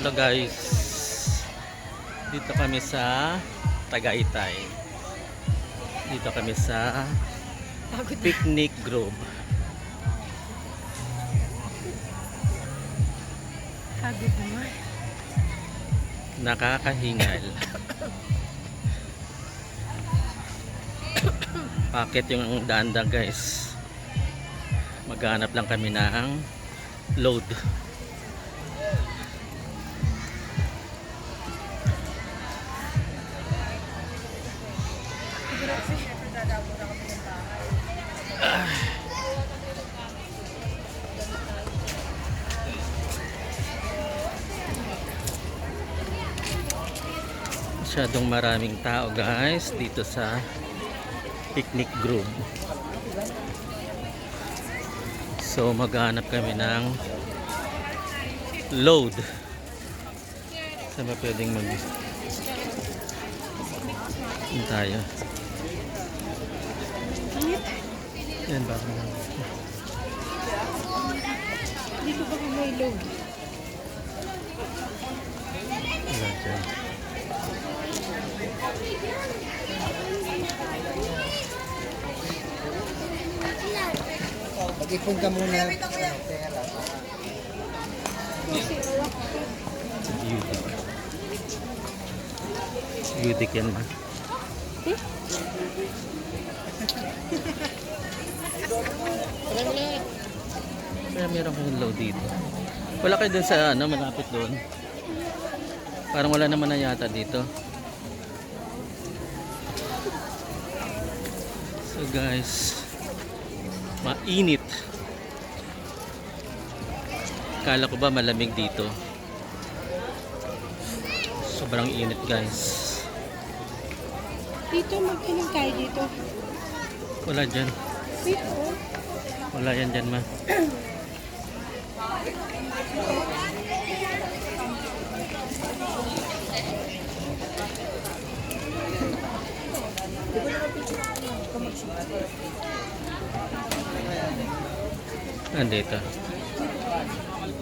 Hello guys, dito kami sa Tagaytay. Dito kami sa Picnic Grove. Pagod naman. Nakakahingal. Bakit yung daan-daan guys? Maghanap lang kami ng load. Masyadong maraming tao guys dito sa Picnic Grove. So maghanap kami ng load. Saan ba pwedeng mag tayo? Yan ba? Dito ba may load? Wala dyan. Mag-ipon ka muna ng pera. Yudik yan ba? Kaya meron kayong load dito. Wala kayo dun sa ano, malapit doon. Parang wala naman na yata dito. So guys, mainit. Kala ko ba malamig dito? Sobrang init guys. Dito, magkinig tayo dito. Wala dyan. Dito. Wala yan dyan ma. Nandito.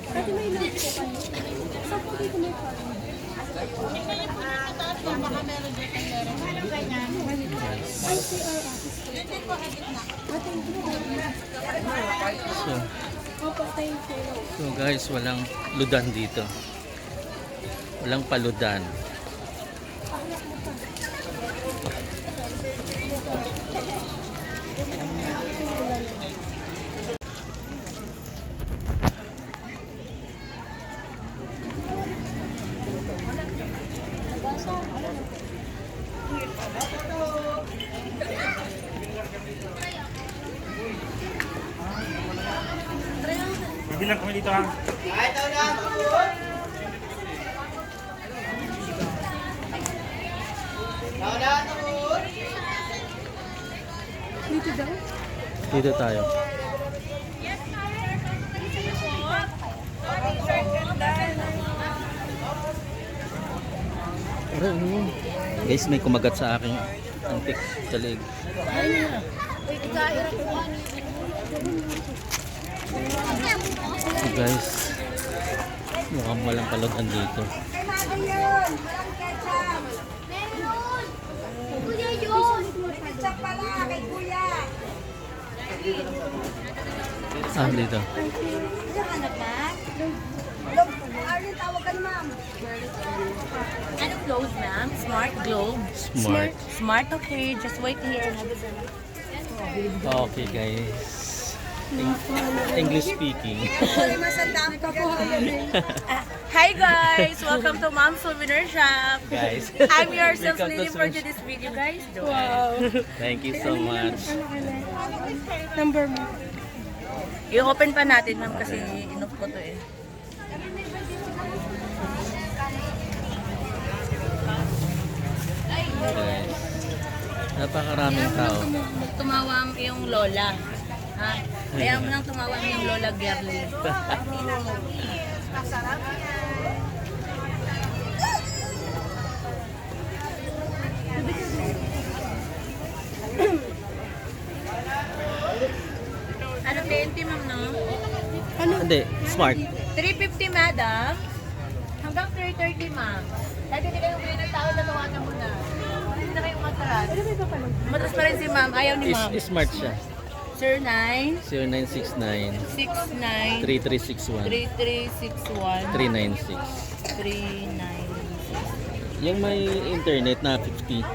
Pati may load ko kayo. Saan po dito may parang? ICR office. So, Opo, thank you. so guys, walang ludan dito. Walang paludan. Bilang kami dito ha. Dito daw? Dito tayo. Guys, may kumagat sa aking antik sa leg. So guys, mukhang walang paludan dito. Kuya yun! Ketchup pala kay kuya! Ah, dito. Hanap na? Arlene, tawagan ma'am. Anong clothes, ma'am? Smart Globe. Smart. Smart, okay. Just wait here. Okay guys. English speaking. Masandang pa po. Hi, guys! Welcome to Mom's Souvenir Shop. Guys. I'm your sales Welcome to lady for Souvenir today's video, guys. Wow. Thank you so much. Ano ka na? Number mo. I-open pa natin, ma'am, kasi inoff ko to eh. Guys. Napakaraming tao. Tumawang yung lola. Ha? Kaya mo nang tumawang yung lola girly. Hindi, smart. 350, madam. Hanggang 3:30, ma'am. Dahil hindi kayo pwede ng tao, natawanan mo na. Hindi na kayong matras. Ano ba pa lang? Matras pa rin si ma'am. Ayaw ni ma'am. Smart siya. Sir 9, 0969 69, 3361 3361, 396. 396. Yung may internet na 50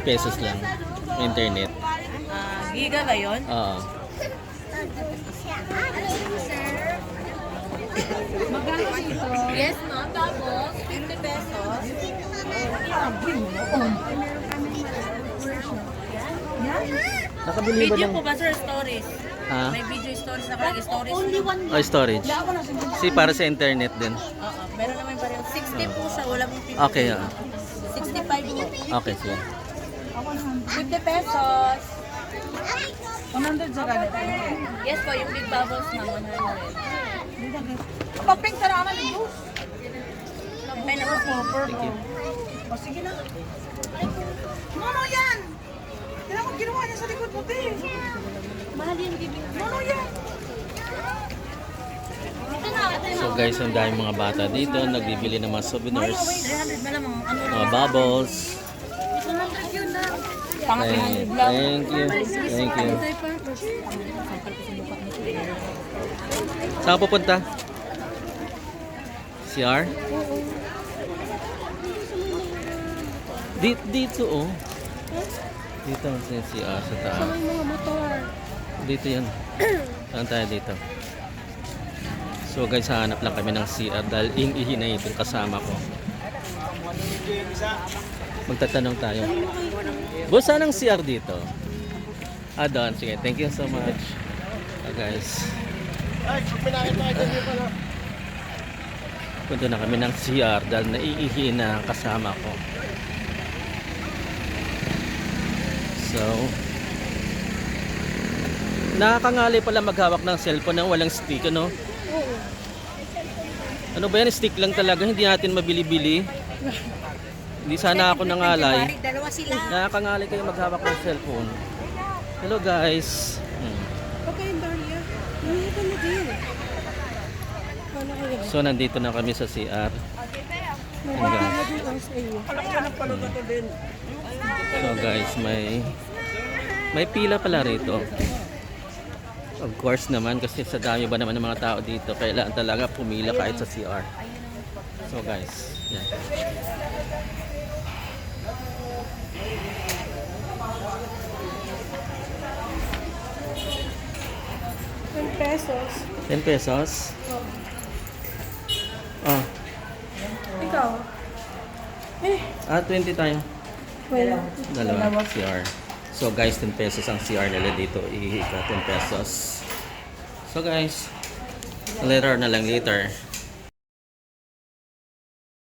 pesos lang. May internet. Giga ba yun? Oo. Magkano dito? Yes, ma'am. Tapos, 50 pesos. Nakabili ba Video ng... po ba, sir? Stories. Ha? May video stories na parang stories. Oh, storage. Para sa internet din. Oo. Meron naman pa rin. 60 po siya. Wala pong 50. Okay, 65 po. Okay, sige. 50 pesos. 100 sa ganito. Yes po, yung big bubbles na 100. Pag-pink ka na naman ito. May naman po. Thank you. O sige na. Nono yan! Kailangan ko ginawa niya sa likod mo, te. Mahal yung bibig. Nono yan! So guys, ang dahil mga bata dito, nagbibili ng mga souvenirs. 300 na lang mga ano Mga bubbles. 100 yun na. Thank you. Thank you. Saan ka pupunta? CR? Dito oh. Dito ang CR sa taas. May mga motor. Dito yan. Saan tayo dito? So guys, hahanap lang kami ng CR dahil ihi na itong kasama ko. Magtatanong tayo. Boss, saan ang CR dito? Doon. Sige, thank you so much. Guys. Punta na kami ng CR dahil naiihi na ang kasama ko. So, nakakangali pala maghawak ng cellphone nang walang stick, ano? Ano ba yan? Stick lang talaga. Hindi natin mabili-bili. Hindi sana ako nangalay. Dalawa sila. Nakakangali kayo maghawak ng cellphone. Hello guys. Okay, Daria. Nangyayari na din. Paano kayo? So nandito na kami sa CR. Magkakala din ang sa iyo. So guys, may pila pala rito. Of course naman kasi sa dami ba naman ng mga tao dito, kailangan talaga pumila kahit sa CR. So guys, yan. pesos. 10 pesos? Oh. Ikaw? 20 tayo. Wala. Dalawa CR. So guys, 10 pesos ang CR nila dito. Ihika 10 pesos. So guys, later na lang later.